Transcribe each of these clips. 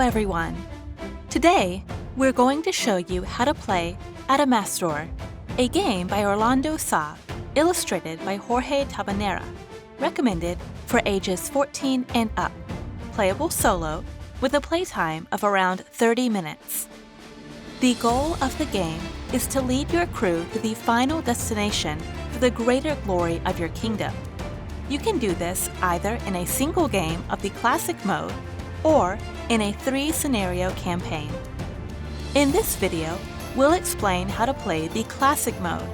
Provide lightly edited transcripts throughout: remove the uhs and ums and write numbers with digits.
everyone! Today, we're going to show you how to play Adamastor, a game by Orlando Sa, illustrated by Jorge Tabanera, recommended for ages 14 and up, playable solo with a playtime of around 30 minutes. The goal of the game is to lead your crew to the final destination for the greater glory of your kingdom. You can do this either in a single game of the classic mode or in a 3-scenario campaign. In this video, we'll explain how to play the classic mode.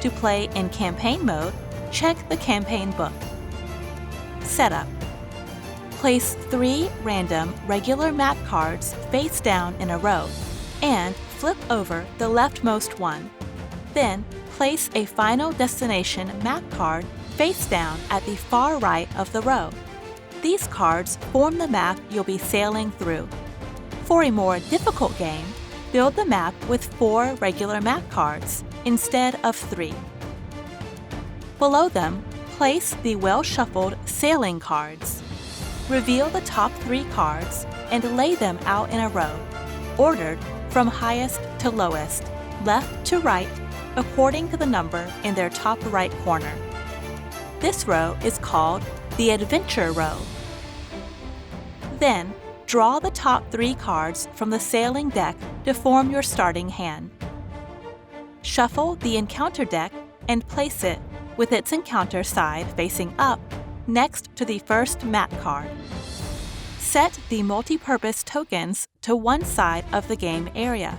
To play in campaign mode, check the campaign book. Setup. Place 3 random regular map cards face down in a row and flip over the leftmost one. Then place a final destination map card face down at the far right of the row. These cards form the map you'll be sailing through. For a more difficult game, build the map with 4 regular map cards instead of 3. Below them, place the well-shuffled sailing cards. Reveal the top 3 cards and lay them out in a row, ordered from highest to lowest, left to right, according to the number in their top right corner. This row is called the Adventure row. Then, draw the top 3 cards from the sailing deck to form your starting hand. Shuffle the encounter deck and place it with its encounter side facing up next to the first map card. Set the multi-purpose tokens to one side of the game area.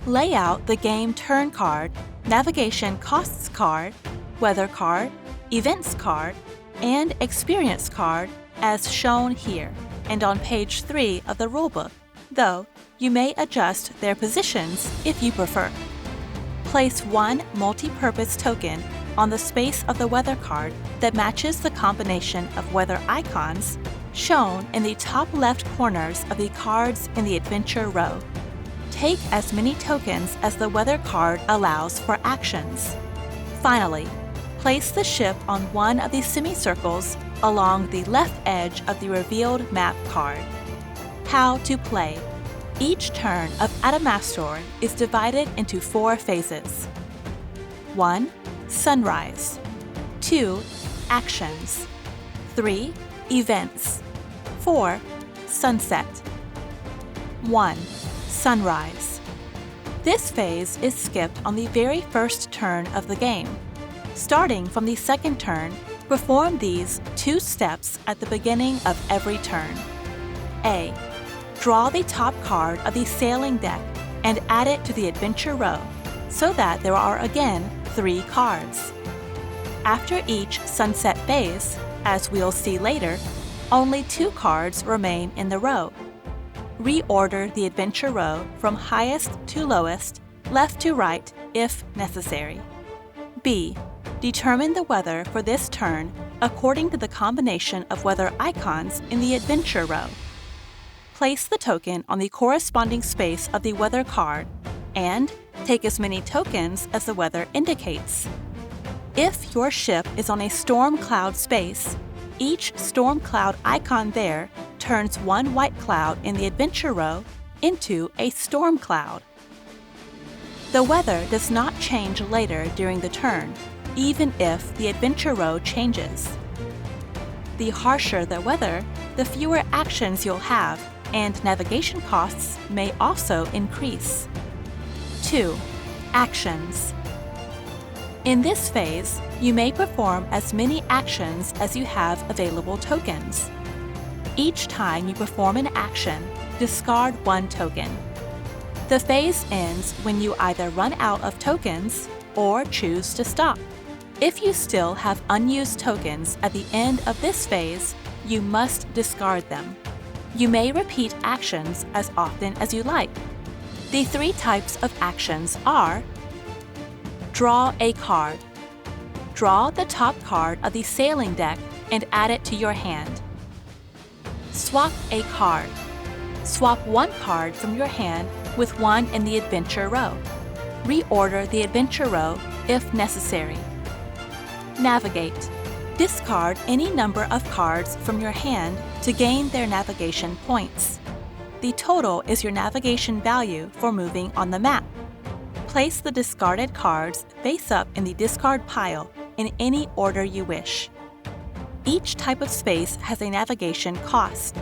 Lay out the game turn card, navigation costs card, weather card, events card, and experience card as shown here and on page 3 of the rulebook, though you may adjust their positions if you prefer. Place 1 multi-purpose token on the space of the weather card that matches the combination of weather icons shown in the top left corners of the cards in the Adventure row. Take as many tokens as the weather card allows for actions. Finally, place the ship on one of the semicircles along the left edge of the revealed map card. How to play. Each turn of Adamastor is divided into 4 phases. 1. Sunrise. 2. Actions. 3. Events. 4. Sunset. 1. Sunrise. This phase is skipped on the very first turn of the game. Starting from the second turn, perform these 2 steps at the beginning of every turn. A. Draw the top card of the sailing deck and add it to the Adventure row so that there are again 3 cards. After each sunset phase, as we'll see later, only 2 cards remain in the row. Reorder the Adventure row from highest to lowest, left to right if necessary. B. Determine the weather for this turn according to the combination of weather icons in the Adventure row. Place the token on the corresponding space of the weather card and take as many tokens as the weather indicates. If your ship is on a storm cloud space, each storm cloud icon there turns 1 white cloud in the Adventure row into a storm cloud. The weather does not change later during the turn, even if the Adventure row changes. The harsher the weather, the fewer actions you'll have, and navigation costs may also increase. 2. Actions. In this phase, you may perform as many actions as you have available tokens. Each time you perform an action, discard 1 token. The phase ends when you either run out of tokens or choose to stop. If you still have unused tokens at the end of this phase, you must discard them. You may repeat actions as often as you like. The 3 types of actions are: Draw a card. Draw the top card of the sailing deck and add it to your hand. Swap a card. Swap 1 card from your hand with 1 in the Adventure row. Reorder the Adventure row if necessary. Navigate. Discard any number of cards from your hand to gain their navigation points. The total is your navigation value for moving on the map. Place the discarded cards face up in the discard pile in any order you wish. Each type of space has a navigation cost.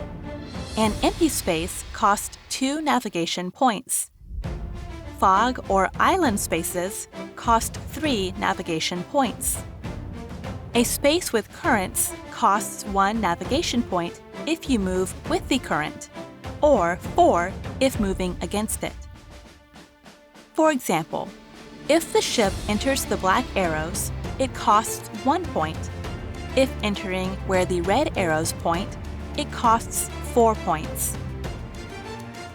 An empty space costs 2 navigation points. Fog or island spaces cost 3 navigation points. A space with currents costs 1 navigation point if you move with the current, or 4 if moving against it. For example, if the ship enters the black arrows, it costs 1 point. If entering where the red arrows point, it costs 4 points.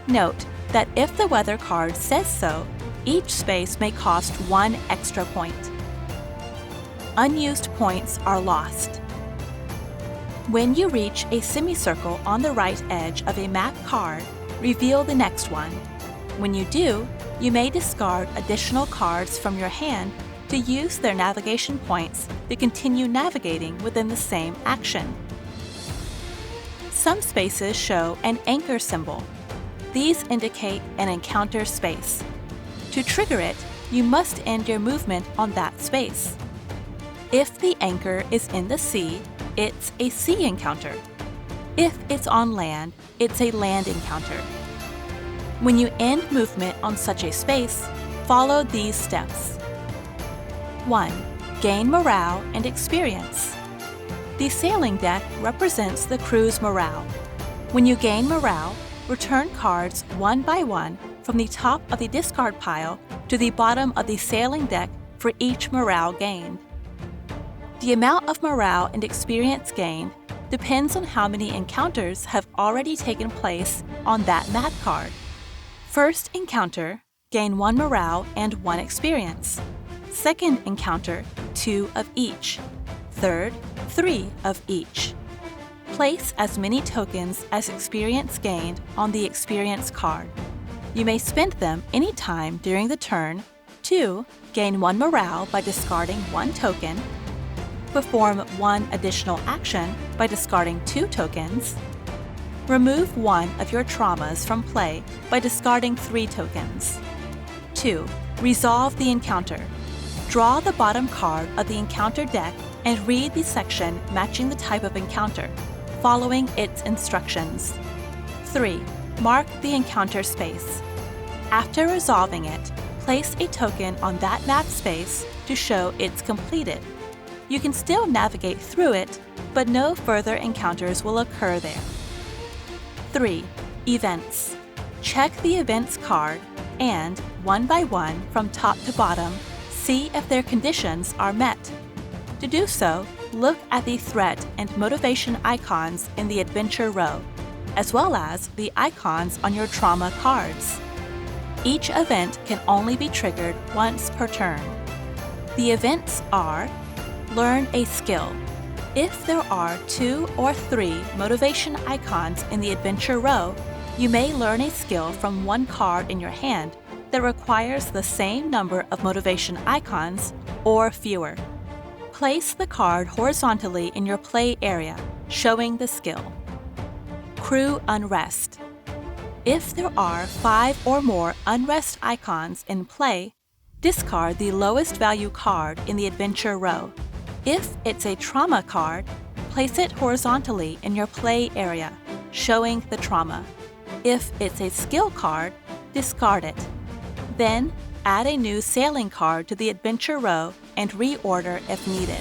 Note that if the weather card says so, each space may cost 1 extra point. Unused points are lost. When you reach a semicircle on the right edge of a map card, reveal the next one. When you do, you may discard additional cards from your hand to use their navigation points to continue navigating within the same action. Some spaces show an anchor symbol. These indicate an encounter space. To trigger it, you must end your movement on that space. If the anchor is in the sea, it's a sea encounter. If it's on land, it's a land encounter. When you end movement on such a space, follow these steps. 1. Gain morale and experience. The sailing deck represents the crew's morale. When you gain morale, return cards one by one from the top of the discard pile to the bottom of the sailing deck for each morale gained. The amount of morale and experience gained depends on how many encounters have already taken place on that map card. First encounter, gain 1 morale and 1 experience. Second encounter, 2 of each. Third, 3 of each. Place as many tokens as experience gained on the experience card. You may spend them anytime during the turn to gain 1 morale by discarding 1 token, perform 1 additional action by discarding 2 tokens, remove 1 of your traumas from play by discarding 3 tokens. 2. Resolve the encounter. Draw the bottom card of the encounter deck and read the section matching the type of encounter, following its instructions. 3. Mark the encounter space. After resolving it, place a token on that map space to show it's completed. You can still navigate through it, but no further encounters will occur there. 3. Events. Check the events card and, one by one, from top to bottom, see if their conditions are met. To do so, look at the threat and motivation icons in the adventure row, as well as the icons on your trauma cards. Each event can only be triggered once per turn. The events are: learn a skill. If there are 2 or 3 motivation icons in the adventure row, you may learn a skill from 1 card in your hand that requires the same number of motivation icons or fewer. Place the card horizontally in your play area, showing the skill. Crew unrest. If there are 5 or more unrest icons in play, discard the lowest value card in the adventure row. If it's a trauma card, place it horizontally in your play area, showing the trauma. If it's a skill card, discard it. Then, add a new sailing card to the adventure row and reorder if needed.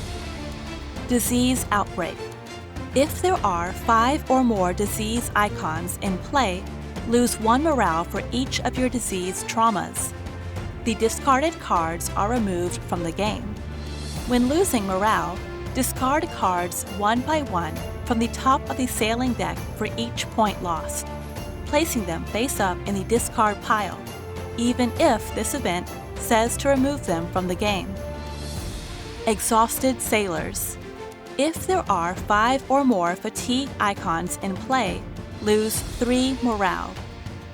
Disease outbreak. If there are 5 or more disease icons in play, lose 1 morale for each of your disease traumas. The discarded cards are removed from the game. When losing morale, discard cards one by one from the top of the sailing deck for each point lost, placing them face up in the discard pile, even if this event says to remove them from the game. Exhausted sailors. If there are 5 or more fatigue icons in play, lose 3 morale.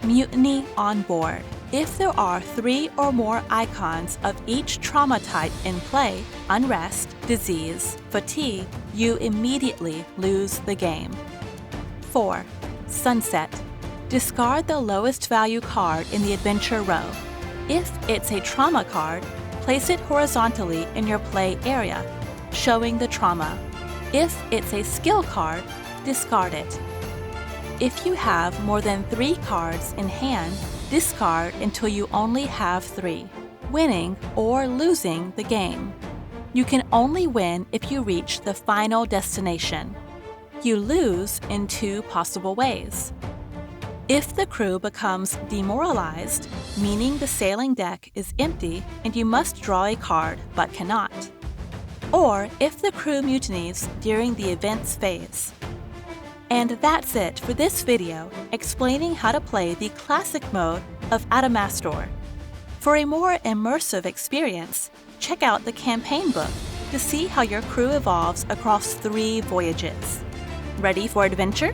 Mutiny on board. If there are 3 or more icons of each trauma type in play, unrest, disease, fatigue, you immediately lose the game. 4. Sunset. Discard the lowest value card in the adventure row. If it's a trauma card, place it horizontally in your play area, showing the trauma. If it's a skill card, discard it. If you have more than 3 cards in hand, discard until you only have 3, winning or losing the game. You can only win if you reach the final destination. You lose in 2 possible ways. If the crew becomes demoralized, meaning the sailing deck is empty and you must draw a card but cannot. Or if the crew mutinies during the events phase. And that's it for this video explaining how to play the classic mode of Adamastor. For a more immersive experience, check out the campaign book to see how your crew evolves across 3 voyages. Ready for adventure?